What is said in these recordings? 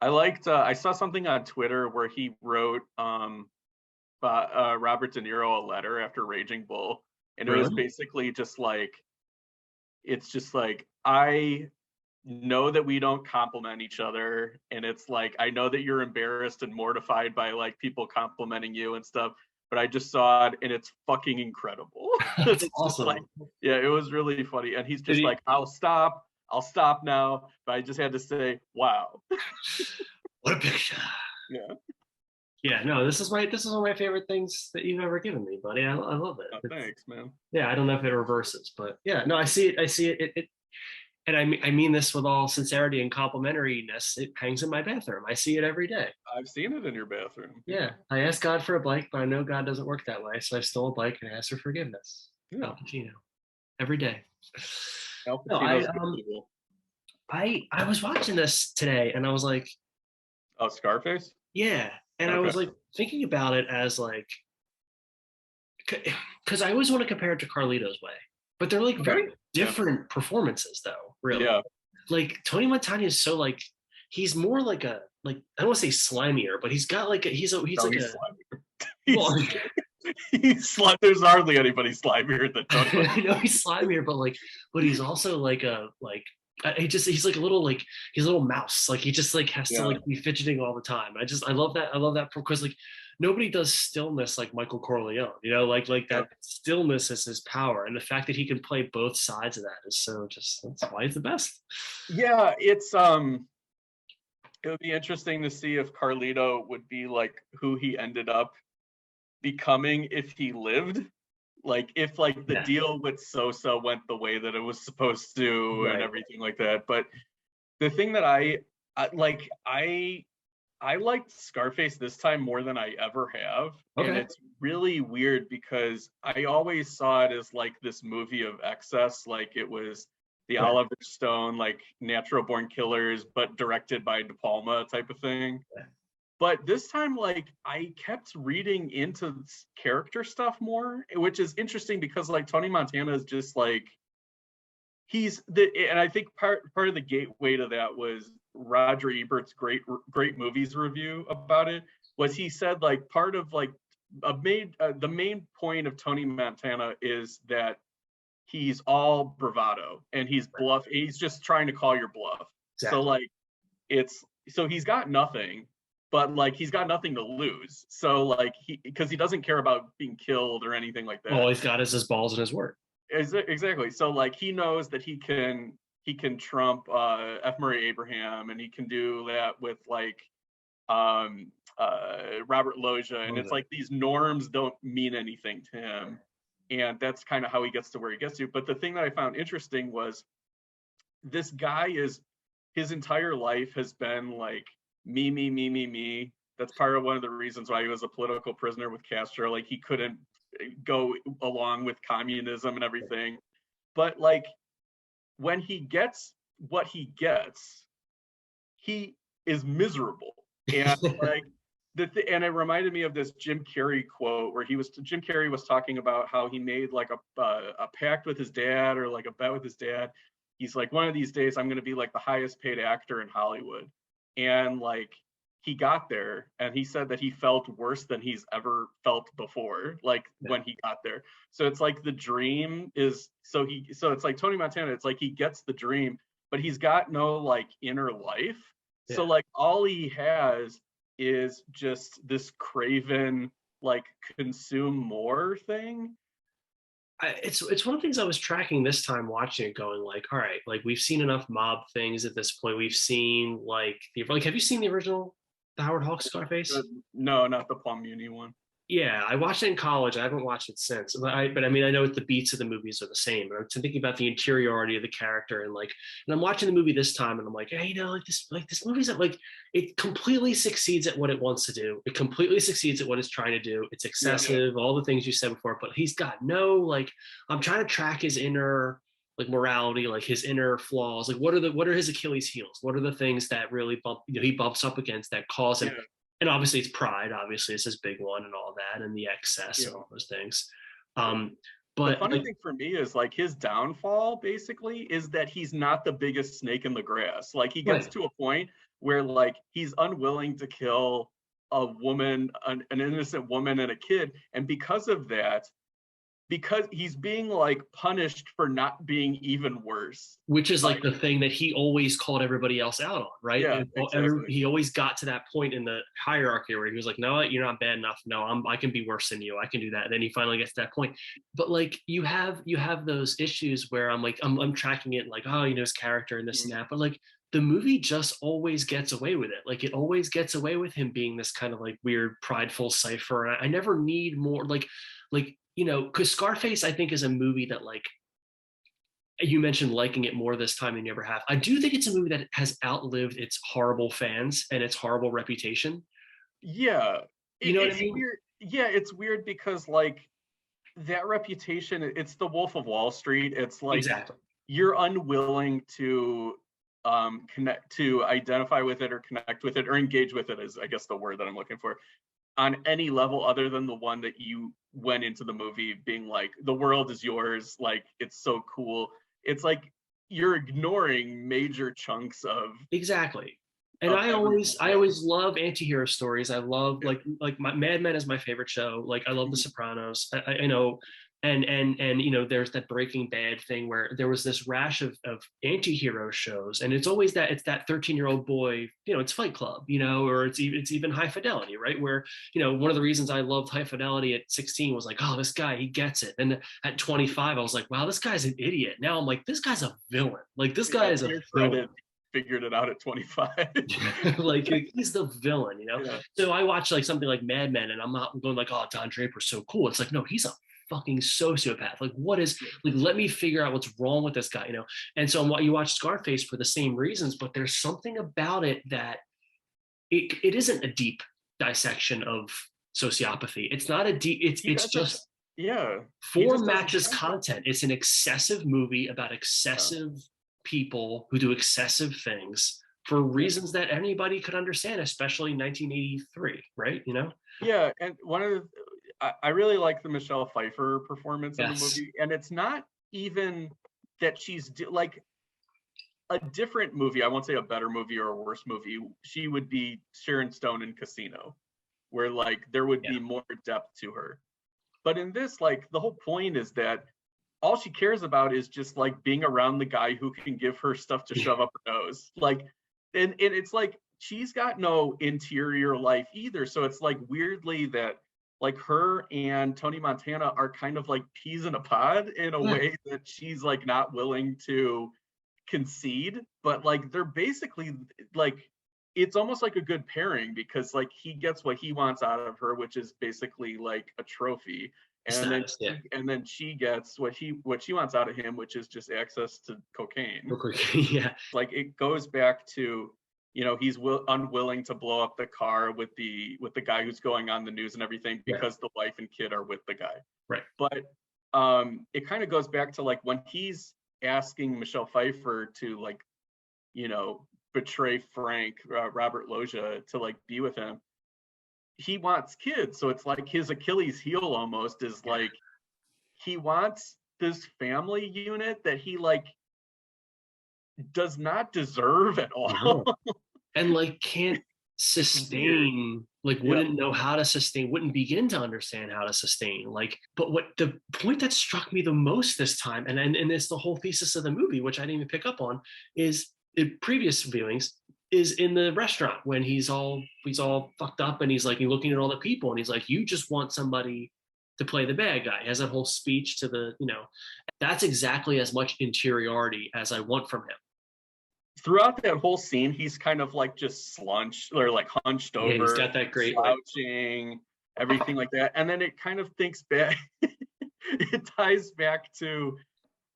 I liked. I saw something on Twitter where he wrote Robert De Niro a letter after Raging Bull, and it was Really? basically just like it's just like I know that we don't compliment each other, and it's like I know that you're embarrassed and mortified by like people complimenting you and stuff, but I just saw it and it's fucking incredible. That's It's just like, awesome. yeah, it was really funny, and he's Did just he? like, I'll stop now, but I just had to say wow. What a picture. Yeah. Yeah, no, this is one of my favorite things that you've ever given me, buddy. I love it. Oh, thanks, man. Yeah, I don't know if it reverses, but yeah, no, I see it. I see it. And I mean this with all sincerity and complimentariness. It hangs in my bathroom. I see it every day. I've seen it in your bathroom. Yeah, Yeah. I asked God for a bike, but I know God doesn't work that way, so I stole a bike and asked for forgiveness. Yeah. Al Pacino, every day. Al No, I Pacino's good people. I was watching this today, and I was like, Oh, Scarface? yeah, and I Okay. was like thinking about it as like, because I always want to compare it to Carlito's Way, but they're like Okay. very Yeah. different performances, though. Really, Yeah. like Tony Montana is so like he's more like a like I don't want to say slimier, but he's got like he's No, like he's a slimy. well, He's he's slimy. There's hardly anybody slimier than Tony I Montana. know he's slimier, but he's also like a like he's like a little like he's a little mouse. Like he just like has to Yeah. like be fidgeting all the time. I love that because like nobody does stillness like Michael Corleone. You know, like Yeah. that stillness is his power, and the fact that he can play both sides of that is so just that's why he's the best. Yeah. It would be interesting to see if Carlito would be like who he ended up becoming if he lived. Like if like the Yeah, deal with Sosa went the way that it was supposed to and right. everything like that. But the thing that I like I liked Scarface this time more than I ever have. And Okay. it's really weird because I always saw it as like this movie of excess, like it was the Right. Oliver Stone, like Natural Born Killers, but directed by De Palma type of thing. Yeah. But this time, like, I kept reading into character stuff more, which is interesting because like Tony Montana is just like he's the and I think part of the gateway to that was Roger Ebert's great movies review about it was he said like part of like the main point of Tony Montana is that he's all bravado and he's Right. bluff, he's just trying to call your bluff. So Exactly. like it's so he's got nothing, but like he's got nothing to lose, so like he because he doesn't care about being killed or anything like All that. he's got is his balls and his word. Exactly. So like he knows that he can trump F. Murray Abraham, and he can do that with like Robert Loggia, and Love it's it. like these norms don't mean anything to him, and that's kind of how he gets to where he gets to. But the thing that I found interesting was this guy is his entire life has been like me. That's part of one of the reasons why he was a political prisoner with Castro. Like he couldn't go along with communism and everything. But like when he gets what he gets, he is miserable. And like and it reminded me of this Jim Carrey quote where Jim Carrey was talking about how he made like a pact with his dad or like a bet with his dad. He's like, one of these days I'm going to be like the highest paid actor in Hollywood, and like he got there and he said that he felt worse than he's ever felt before, like Yeah. when he got there. So it's like the dream is so it's like Tony Montana, it's like he gets the dream, but he's got no like inner life. So Yeah. like all he has is just this craven like consume more thing. It's one of the things I was tracking this time watching it, going like, all right, like we've seen enough mob things at this point. We've seen like have you seen the original, the Howard Hawks Scarface? No, not the Plum Muni one. Yeah, I watched it in college. I haven't watched it since, but I mean, I know the beats of the movies are the same. And I'm thinking about the interiority of the character, and like, and I'm watching the movie this time, and I'm like, hey, you know, like this movie's like, it completely succeeds at what it wants to do. It completely succeeds at what it's trying to do. It's Yeah, excessive, all the things you said before, but he's got no like. I'm trying to track his inner like morality, like his inner flaws. Like, what are his Achilles heels? What are the things that really he bumps up against that cause him, yeah, and obviously it's pride, obviously it's his big one and all that, and the excess yeah. and all those things. Yeah. um The but funny like thing for me is like his downfall basically is that he's not the biggest snake in the grass. Like he gets right, to a point, where like he's unwilling to kill a woman, an innocent woman and a kid, and because of that, because he's being like punished for not being even worse. Which is like Like, the thing that he always called everybody else out on, right? yeah, exactly. He always got to that point in the hierarchy where he was like, no, you're not bad enough. No, I can be worse than you. I can do that. And then he finally gets to that point. But like you have those issues where I'm like, I'm tracking it like, oh, his character and this and that. But like the movie just always gets away with it. Like it always gets away with him being this kind of like weird, prideful cipher. And I never need more because Scarface, I think, is a movie that like you mentioned liking it more this time than you ever have. I do think it's a movie that has outlived its horrible fans and its horrible reputation. Yeah, You know what I it's mean? weird. Yeah, it's weird because like that reputation, it's the Wolf of Wall Street. It's like Exactly. you're unwilling to connect, to identify with it or connect with it or engage with it, is I guess the word that I'm looking for, on any level other than the one that you went into the movie being like, the world is yours, like it's so cool. It's like you're ignoring major chunks Exactly. And of I everything. always I Yeah. always love anti-hero stories. I love Yeah. like my Mad Men is my favorite show. Like I love The Mhm. Sopranos. I know and there's that Breaking Bad thing where there was this rash of anti-hero shows, and it's that 13-year-old boy, it's Fight Club, or it's even High Fidelity, right? Where one of the reasons I loved High Fidelity at 16 was like, oh, this guy, he gets it. And at 25 I was like, wow, this guy's an idiot. Now I'm like, this guy's a villain. Like this guy Yeah, is to a your villain. credit, figured it out at 25. Like he's the villain. Yeah. So I watch like something like Mad Men, and I'm not going like, oh, Don Draper's so cool. It's like, no, he's a fucking sociopath. Like, what is like? Let me figure out what's wrong with this guy. And so you watch Scarface for the same reasons, but there's something about it that it isn't a deep dissection of sociopathy. It's not a deep. It's He it's doesn't, just yeah. He four just doesn't matches try to. content. It's an excessive movie about Yeah. excessive people who do excessive things for Yeah. reasons that anybody could understand, especially in 1983, right? Yeah. And one of the, I really like the Michelle Pfeiffer performance in the Yes. movie. And it's not even that like a different movie, I won't say a better movie or a worse movie, she would be Sharon Stone in Casino, where like there would Yeah. be more depth to her. But in this, like the whole point is that all she cares about is just like being around the guy who can give her stuff to shove up her nose. Like, and it's like she's got no interior life either. So it's like weirdly that like her and Tony Montana are kind of like peas in a pod in a Yeah. way that she's like not willing to concede, but like they're basically like it's almost like a good pairing because like he gets what he wants out of her, which is basically like a trophy, Status. Yeah. and then she gets what she wants out of him, which is just access to cocaine. Yeah. Like it goes back to he's unwilling to blow up the car with the guy who's going on the news and everything Yeah. because the wife and kid are with the guy. Right. But it kind of goes back to like when he's asking Michelle Pfeiffer to like betray Frank, Robert Loggia, to like be with him. He wants kids, so it's like his Achilles heel almost is like he wants this family unit that he like does not deserve at all. No. And like can't It's weird. sustain, like Yeah. wouldn't know how to sustain, wouldn't begin to understand how to sustain. Like, but what the point that struck me the most this time, and it's the whole thesis of the movie, which I didn't even pick up on, is in previous viewings, is in the restaurant when he's all fucked up and he's looking at all the people and he's like, you just want somebody to play the bad guy. He has that whole speech to that's exactly as much interiority as I want from him. Throughout that whole scene, he's kind of like just slunched or like hunched over, He's got that great slouching, everything like that. And then it kind of thinks back, it ties back to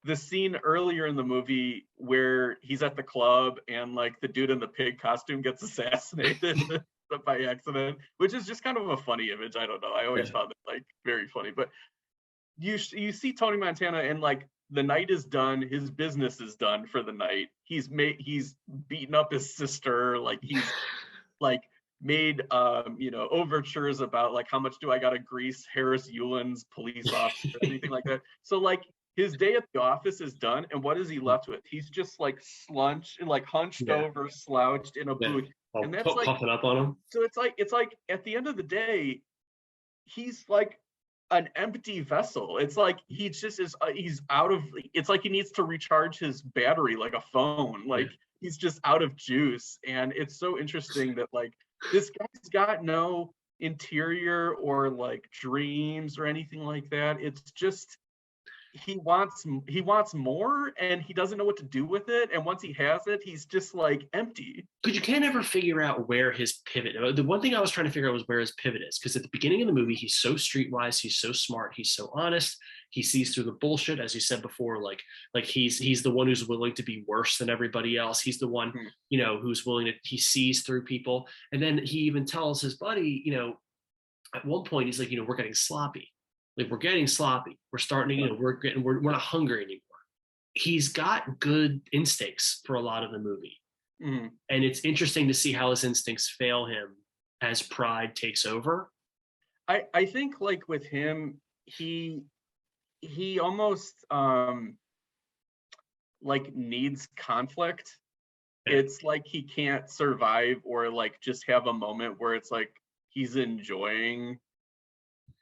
the scene earlier in the movie where he's at the club and like the dude in the pig costume gets assassinated by accident, which is just kind of a funny image. I don't know. I always found it like very funny. But you see Tony Montana and like the night is done, his business is done for the night. He's beaten up his sister, like he's like made overtures about like how much do I gotta grease Harris Yulin's police officer, anything like that. So like his day at the office is done, and what is he left with? He's just like hunched over, slouched in a booth, Oh, And that's like, puffing up on him. so it's like at the end of the day, he's like an empty vessel. It's like he just is, he's out of, it's like he needs to recharge his battery like a phone. Yeah. Like he's just out of juice. And it's so interesting that like this guy's got no interior or like dreams or anything like that. It's just he wants more, and he doesn't know what to do with it, and once he has it, he's just like empty. Because you can't ever figure out where his pivot. The one thing I was trying to figure out was where his pivot is. Because at the beginning of the movie, he's so streetwise, he's so smart, he's so honest. He sees through the bullshit, as you said before. Like he's the one who's willing to be worse than everybody else. He's the one, who's willing to. He sees through people, and then he even tells his buddy, at one point, he's like, we're getting sloppy. Like we're getting sloppy. We're starting to, we're not hungry anymore. He's got good instincts for a lot of the movie. Mm-hmm. And it's interesting to see how his instincts fail him as pride takes over. I think like with him, he almost like needs conflict. Yeah. It's like he can't survive or like just have a moment where it's like he's enjoying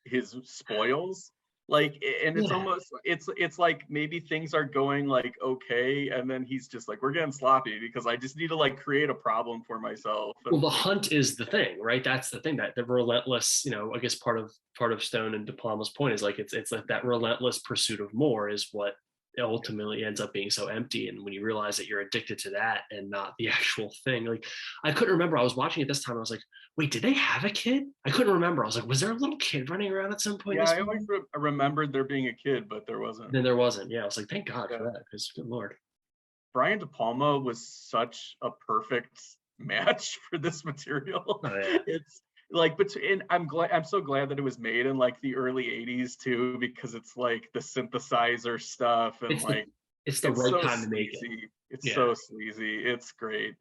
his spoils, like, and it's almost it's like maybe things are going like okay, and then he's just like, we're getting sloppy because I just need to like create a problem for myself. Well, the hunt is the thing, right? That's the thing, that the relentless, I guess part of Stone and De Palma's point is like it's like that relentless pursuit of more is what ultimately ends up being so empty. And when you realize that you're addicted to that and not the actual thing, like I couldn't remember. I was watching it this time. I was like, wait, did they have a kid? I couldn't remember. I was like, was there a little kid running around at some point? Yeah, I always remembered there being a kid, but there wasn't. Then there wasn't. Yeah, I was like, thank God for that, because good Lord. Brian De Palma was such a perfect match for this material. Oh, yeah. It's like, and I'm so glad that it was made in like the early 80s too, because it's like the synthesizer stuff, and it's the right time to make it. It's so sleazy. It's great.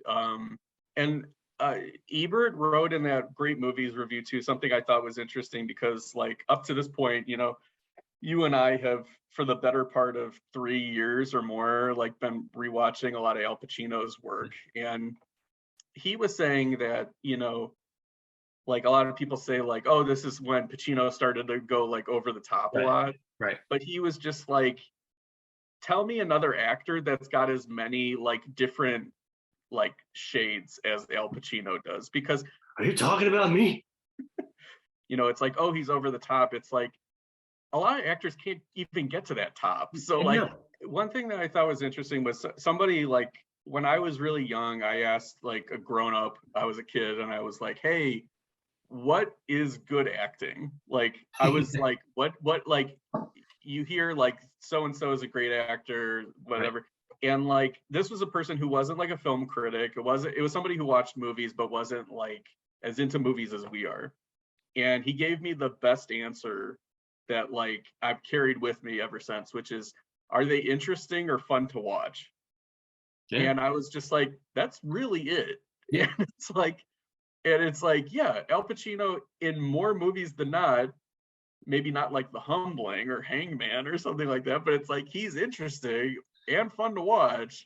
And Ebert wrote in that Great Movies review too something I thought was interesting, because like up to this point, you and I have for the better part of 3 years or more like been rewatching a lot of Al Pacino's work, and he was saying that like a lot of people say like, oh, this is when Pacino started to go like over the top a lot, right? But he was just like, tell me another actor that's got as many like different like shades as Al Pacino does, because are you talking about me? It's like, oh, he's over the top. It's like a lot of actors can't even get to that top. So like one thing that I thought was interesting was somebody like, when I was really young, I asked like a grown up, I was a kid, and I was like, hey, what is good acting? Like I was like, what like you hear like so and so is a great actor, whatever. Right. And like this was a person who wasn't like a film critic. It was somebody who watched movies but wasn't like as into movies as we are. And he gave me the best answer that like I've carried with me ever since, which is, are they interesting or fun to watch? Yeah. And I was just like, that's really it. Yeah. And it's like, yeah, Al Pacino in more movies than not, maybe not like The Humbling or Hangman or something like that, but it's like he's interesting and fun to watch,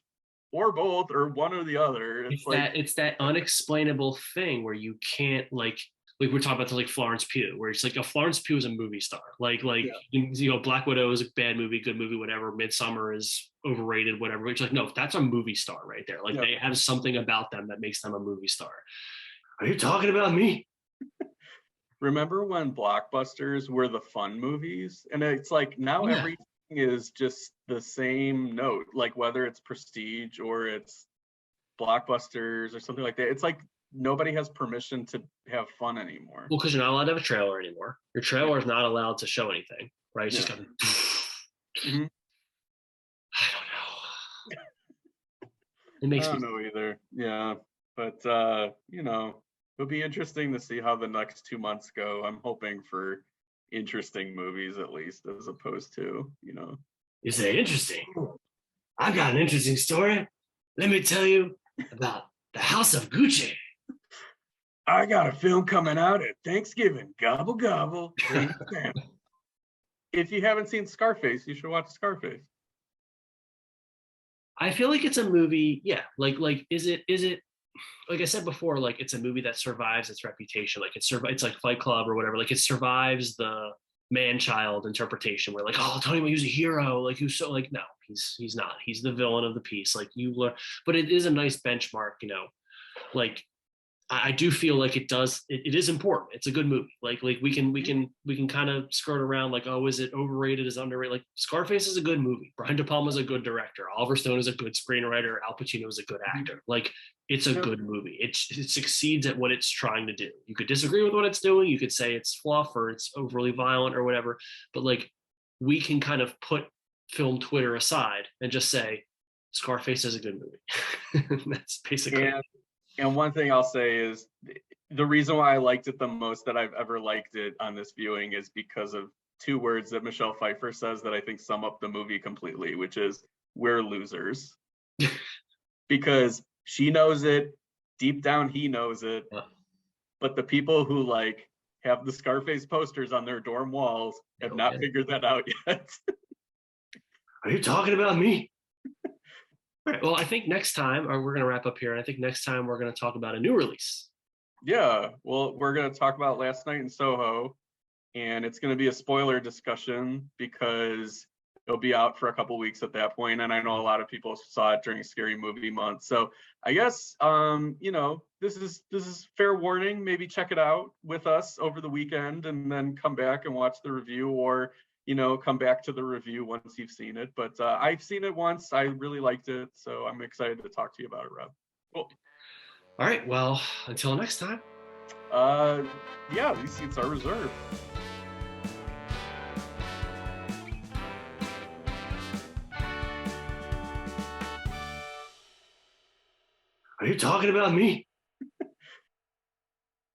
or both, or one or the other. It's that unexplainable thing where you can't like we're talking about like Florence Pugh, where it's like a Florence Pugh is a movie star. Like Black Widow is a bad movie, good movie, whatever. Midsummer is overrated, whatever. It's like, no, that's a movie star right there. Like they have something about them that makes them a movie star. Are you talking about me? Remember when blockbusters were the fun movies? And it's like now everything is just the same note, like whether it's Prestige or it's blockbusters or something like that. It's like nobody has permission to have fun anymore. Well, because you're not allowed to have a trailer anymore. Your trailer is not allowed to show anything, right? It's just got mm-hmm. I don't know. It makes I don't know either. Yeah. But it'll be interesting to see how the next 2 months go. I'm hoping for interesting movies at least, as opposed to, You say interesting? I've got an interesting story. Let me tell you about the House of Gucci. I got a film coming out at Thanksgiving. Gobble, gobble. If you haven't seen Scarface, you should watch Scarface. I feel like it's a movie. Yeah. Like, is it like I said before, like it's a movie that survives its reputation. Like it's like Fight Club or whatever. Like it survives the man-child interpretation where like, oh, Tony, he was a hero. Like he was so like, no, he's not. He's the villain of the piece. Like you learn, but it is a nice benchmark, you know. Like I do feel like it is important. It's a good movie. Like we can kind of skirt around like, oh, is it overrated, is it underrated? Like Scarface is a good movie. Brian De Palma is a good director. Oliver Stone is a good screenwriter. Al Pacino is a good actor. Like it's a good movie. It succeeds at what it's trying to do. You could disagree with what it's doing. You could say it's fluff or it's overly violent or whatever. But like we can kind of put film Twitter aside and just say Scarface is a good movie. That's basically. And one thing I'll say is the reason why I liked it the most that I've ever liked it on this viewing is because of two words that Michelle Pfeiffer says that I think sum up the movie completely, which is we're losers. Because she knows it, deep down he knows it. But the people who like have the Scarface posters on their dorm walls have not figured that out yet. Are you talking about me? All right. Well, I think next time, or we're going to wrap up here. And I think next time we're going to talk about a new release. Yeah. Well, we're going to talk about Last Night in Soho, and it's going to be a spoiler discussion because it'll be out for a couple weeks at that point. And I know a lot of people saw it during Scary Movie Month. So I guess, you know, this is fair warning. Maybe check it out with us over the weekend and then come back and watch the review, or you know, come back to the review once you've seen it. But I've seen it once. I really liked it. So I'm excited to talk to you about it, Rob. Cool. All right. Well, until next time. Yeah, these seats are reserved. Are you talking about me?